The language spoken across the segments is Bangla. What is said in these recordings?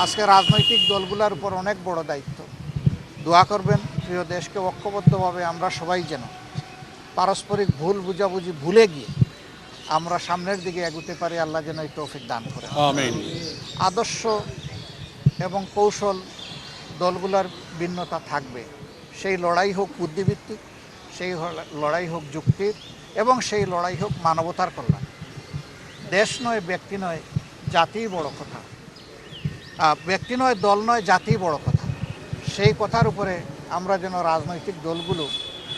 আজকে রাজনৈতিক দলগুলোর উপর অনেক বড় দায়িত্ব। দোয়া করবেন প্রিয় দেশকে ঐক্যবদ্ধভাবে আমরা সবাই যেন পারস্পরিক ভুল বুঝাবুঝি ভুলে গিয়ে আমরা সামনের দিকে এগোতে পারি। আল্লাহ যেন এই তৌফিক দান করে। আমিন। আদর্শ এবং কৌশল দলগুলোর ভিন্নতা থাকবে, সেই লড়াই হোক বুদ্ধিভিত্তিক, সেই লড়াই হোক যুক্তির, এবং সেই লড়াই হোক মানবতার কল্যাণ। দেশ নয়, ব্যক্তি নয়, জাতিই বড় কথা। ব্যক্তি নয়, দল নয়, জাতিই বড় কথা। সেই কথার উপরে আমরা যেন রাজনৈতিক দলগুলো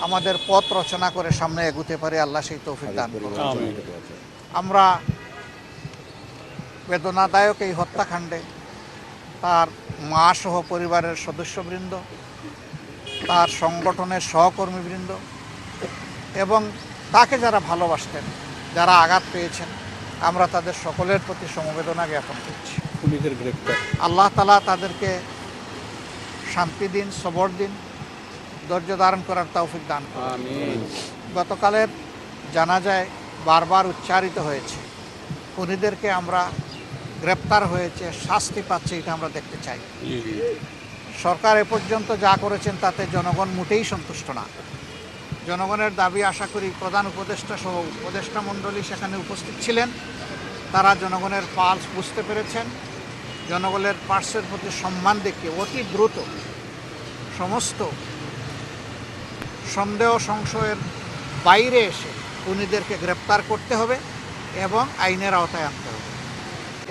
আমাদের পথ রচনা করে সামনে এগোতে পারি। আল্লাহ সেই তৌফিক দান করুন। আমরা বেদনাদায়ক এই হত্যাকাণ্ডে তার মা সহ পরিবারের সদস্যবৃন্দ, তার সংগঠনের সহকর্মীবৃন্দ এবং তাকে যারা ভালোবাসতেন, যারা আঘাত পেয়েছেন, আমরা তাদের সকলের প্রতি সমবেদনা জ্ঞাপন করছি। আল্লাহ তাআলা তাদেরকে শান্তি দিন, সবর দিন, ধৈর্য ধারণ করার তৌফিক দান করুন। গতকালের জানাজায় বারবার উচ্চারিত হয়েছে, খুনিদেরকে আমরা গ্রেপ্তার হয়েছে, শাস্তি পাচ্ছে, এটা আমরা দেখতে চাই। সরকার এ পর্যন্ত যা করেছেন তাতে জনগণ মোটেই সন্তুষ্ট না। জনগণের দাবি, আশা করি প্রধান উপদেষ্টা সহ উপদেষ্টা মণ্ডলী সেখানে উপস্থিত ছিলেন, তারা জনগণের পালস বুঝতে পেরেছেন। জনগণের পার্শ্বের প্রতি সম্মান দেখিয়ে অতি দ্রুত সমস্ত সন্দেহ সংশয়ের বাইরে এসে খুনিদেরকে গ্রেপ্তার করতে হবে এবং আইনের আওতায় আনতে হবে।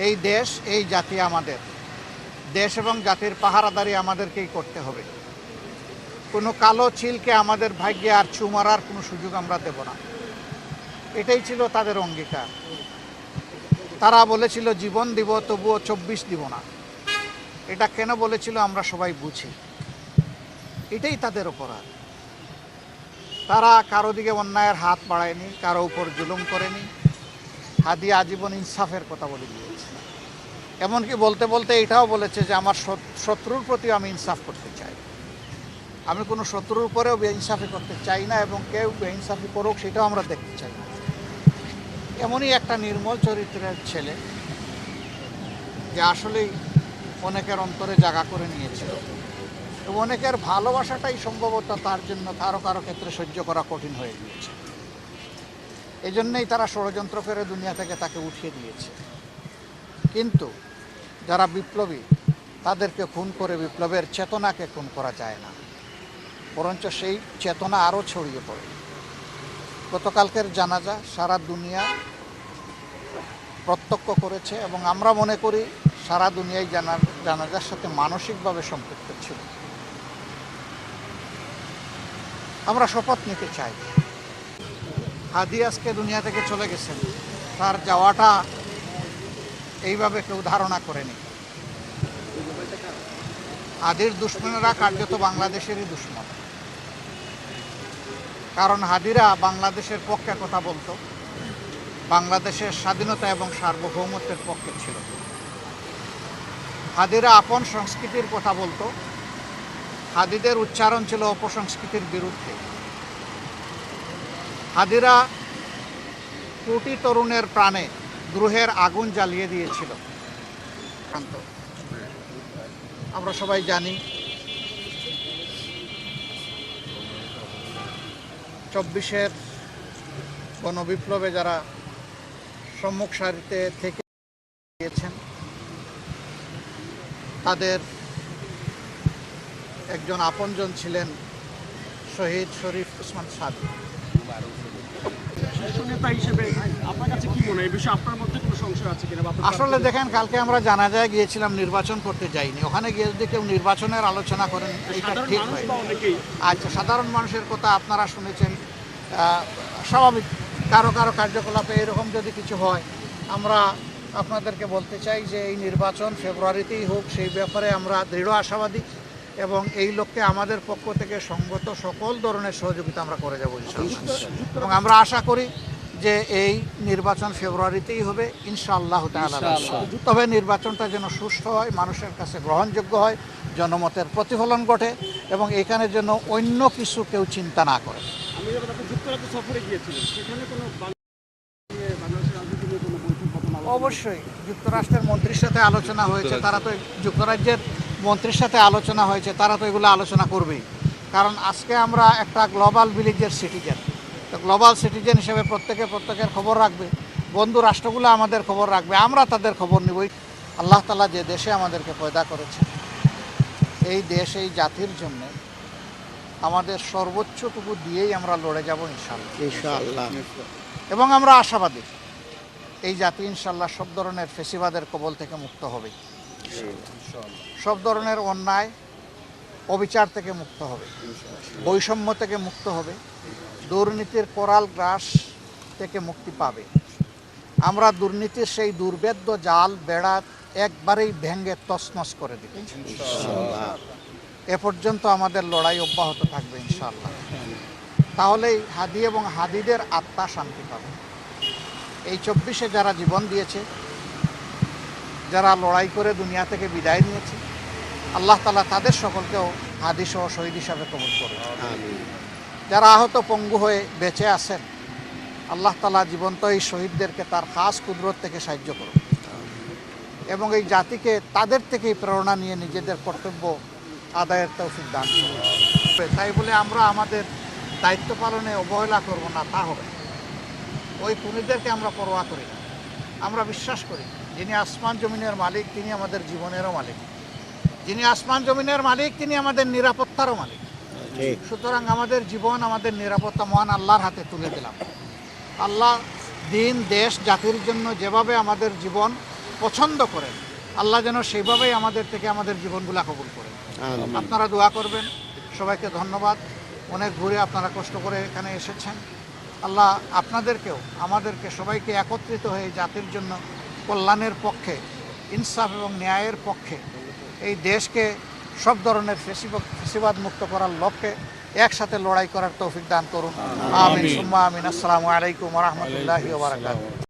এই দেশ, এই জাতি আমাদের দেশ এবং জাতির পাহারাদারি আমাদেরকেই করতে হবে। কোনো কালো চিলকে আমাদের ভাগ্যে আর ছু মারার কোনো সুযোগ আমরা দেব না। এটাই ছিল তাদের অঙ্গীকার। তারা বলেছিল জীবন দিব, তবুও 24 দিব না। এটা কেন বলেছিল আমরা সবাই বুঝি। এটাই তাদের অপরাধ। তারা কারো দিকে অন্যায়ের হাত বাড়ায়নি, কারো উপর জুলুম করেনি। হাদিয়া আজীবন ইনসাফের কথা বলে দিয়েছে। এমনকি বলতে বলতে এটাও বলেছে যে আমার শত্রুর প্রতি আমি ইনসাফ করতে চাই। আমি কোনো শত্রুর উপরেও বেইনসাফি করতে চাই না, এবং কেউ বেইনসাফি করুক সেটাও আমরা দেখতে চাই না। এমনই একটা নির্মল চরিত্রের ছেলে যে আসলেই অনেকের অন্তরে জায়গা করে নিয়েছিল, এবং অনেকের ভালোবাসাটাই সম্ভবত তার জন্য কারো কারো ক্ষেত্রে সহ্য করা কঠিন হয়ে গিয়েছে। এই জন্যেই তারা ষড়যন্ত্র করে দুনিয়া থেকে তাকে উঠিয়ে দিয়েছে। কিন্তু যারা বিপ্লবী, তাদেরকে খুন করে বিপ্লবের চেতনাকে খুন করা যায় না, বরঞ্চ সেই চেতনা আরও ছড়িয়ে পড়ে। গতকালকের জানাজা সারা দুনিয়া প্রত্যক্ষ করেছে, এবং আমরা মনে করি সারা দুনিয়ায় জানাজার সাথে মানসিকভাবে সম্পৃক্ত ছিল। আমরা শপথ নিতে চাই, হাদি আজকে দুনিয়া থেকে চলে গেছেন, তার যাওয়াটা এইভাবে কেউ ধারণা করেনি। হাদির দুশ্মনেরা কার্যত বাংলাদেশেরই দুশ্মন। কারণ হাদিরা বাংলাদেশের পক্ষে কথা বলতো, বাংলাদেশের স্বাধীনতা এবং সার্বভৌমত্বের পক্ষে ছিল। হাদিরা আপন সংস্কৃতির কথা বলতো, হাদিদের উচ্চারণ ছিল অপসংস্কৃতির বিরুদ্ধে। হাদিরা কোটি তরুণের প্রাণে দ্রোহের আগুন জ্বালিয়ে দিয়েছিল। আমরা সবাই জানি 24-এর গণবিপ্লবে যারা সম্মুখ সারিতে থেকে গিয়েছেন, তাদের একজন আপনজন ছিলেন শহীদ শরীফ ওসমান সাদি। আসলে দেখেন, কালকে আমরা জানাজায় গিয়েছিলাম, নির্বাচন করতে যাইনি। ওখানে গিয়ে যদি কেউ নির্বাচনের আলোচনা করেন এটা ঠিক হয়। আচ্ছা, সাধারণ মানুষের কথা আপনারা শুনেছেন, স্বাভাবিক কারো কারো কার্যকলাপে এরকম যদি কিছু হয়, আমরা আপনাদেরকে বলতে চাই যে এই নির্বাচন ফেব্রুয়ারিতেই হোক, সেই ব্যাপারে আমরা দৃঢ় আশাবাদী, এবং এই লক্ষ্যে আমাদের পক্ষ থেকে সঙ্গত সকল ধরনের সহযোগিতা আমরা করে যাব ইনশাআল্লাহ। এবং আমরা আশা করি যে এই নির্বাচন ফেব্রুয়ারিতেই হবে ইনশাআল্লাহ তাআলা। তবে নির্বাচনটা যেন সুষ্ঠু হয়, মানুষের কাছে গ্রহণযোগ্য হয়, জনমতের প্রতিফলন ঘটে, এবং এখানে যেন অন্য কিছু কেউ চিন্তা না করে। অবশ্যই যুক্তরাষ্ট্রের মন্ত্রীর সাথে আলোচনা হয়েছে, তারা তো যুক্তরাজ্যের মন্ত্রীর সাথে আলোচনা হয়েছে, তারা তো এগুলো আলোচনা করবেই। কারণ আজকে আমরা একটা গ্লোবাল ভিলেজের সিটিজেন, তো গ্লোবাল সিটিজেন হিসেবে প্রত্যেকের খবর রাখবে, বন্ধু রাষ্ট্রগুলো আমাদের খবর রাখবে, আমরা তাদের খবর নিবই। আল্লাহ তাআলা যে দেশে আমাদেরকে পয়দা করেছে, এই দেশ এই জাতির জন্য আমাদের সর্বোচ্চটুকু দিয়েই আমরা লড়ে যাব ইনশাআল্লাহ। এবং আমরা আশাবাদী এই জাতি ইনশাআল্লাহ সব ধরনের ফেসিবাদের কবল থেকে মুক্ত হবে, সব ধরনের অন্যায় অবিচার থেকে মুক্ত হবে, বৈষম্য থেকে মুক্ত হবে, দুর্নীতির করাল গ্রাস থেকে মুক্তি পাবে। আমরা দুর্নীতির সেই দুর্ভেদ্য জাল বেড়া একবারেই ভেঙে তছনছ করে দেব। এ পর্যন্ত আমাদের লড়াই অব্যাহত থাকবে ইনশাআল্লাহ। তাহলেই হাদি এবং হাদিদের আত্মা শান্তি পাবে। এই 24-এ যারা জীবন দিয়েছে, যারা লড়াই করে দুনিয়া থেকে বিদায় নিয়েছে, আল্লাহ তাআলা তাদের সকলকেও হাদি সহ শহীদ হিসাবে কবুল করুন। যারা আহত পঙ্গু হয়ে বেঁচে আছেন, আল্লাহ তাআলা জীবন্ত এই শহীদদেরকে তার খাস কুদরত থেকে সাহায্য করুন এবং এই জাতিকে তাদের থেকেই প্রেরণা নিয়ে নিজেদের কর্তব্য আদায়ের তৌফিক দান করুন। তাই বলে আমরা আমাদের দায়িত্ব পালনে অবহেলা করব না, তা হবে। ওই খুনিদেরকে আমরা পরোয়া করি না। আমরা বিশ্বাস করি যিনি আসমান জমিনের মালিক তিনি আমাদের জীবনেরও মালিক, যিনি আসমান জমিনের মালিক তিনি আমাদের নিরাপত্তারও মালিক। সুতরাং আমাদের জীবন আমাদের নিরাপত্তা মহান আল্লাহর হাতে তুলে দিলাম। আল্লাহ দিন দেশ জাতির জন্য যেভাবে আমাদের জীবন পছন্দ করেন, আল্লাহ যেন সেইভাবেই আমাদের থেকে আমাদের জীবনগুলা কবুল করেন। আপনারা দোয়া করবেন। সবাইকে ধন্যবাদ। অনেক ঘুরে আপনারা কষ্ট করে এখানে এসেছেন। আল্লাহ আপনাদেরকেও আমাদেরকে সবাইকে একত্রিত হয়ে জাতির জন্য কল্যাণের পক্ষে, ইনসাফ এবং ন্যায়ের পক্ষে এই দেশকে সব ধরনের ফেসিবাদ মুক্ত করার লক্ষ্যে একসাথে লড়াই করার তৌফিক দান করুন। আমিন সুম্মা আমিন। আসসালামু আলাইকুম ওয়া রাহমাতুল্লাহি ওয়া বারাকাতুহু।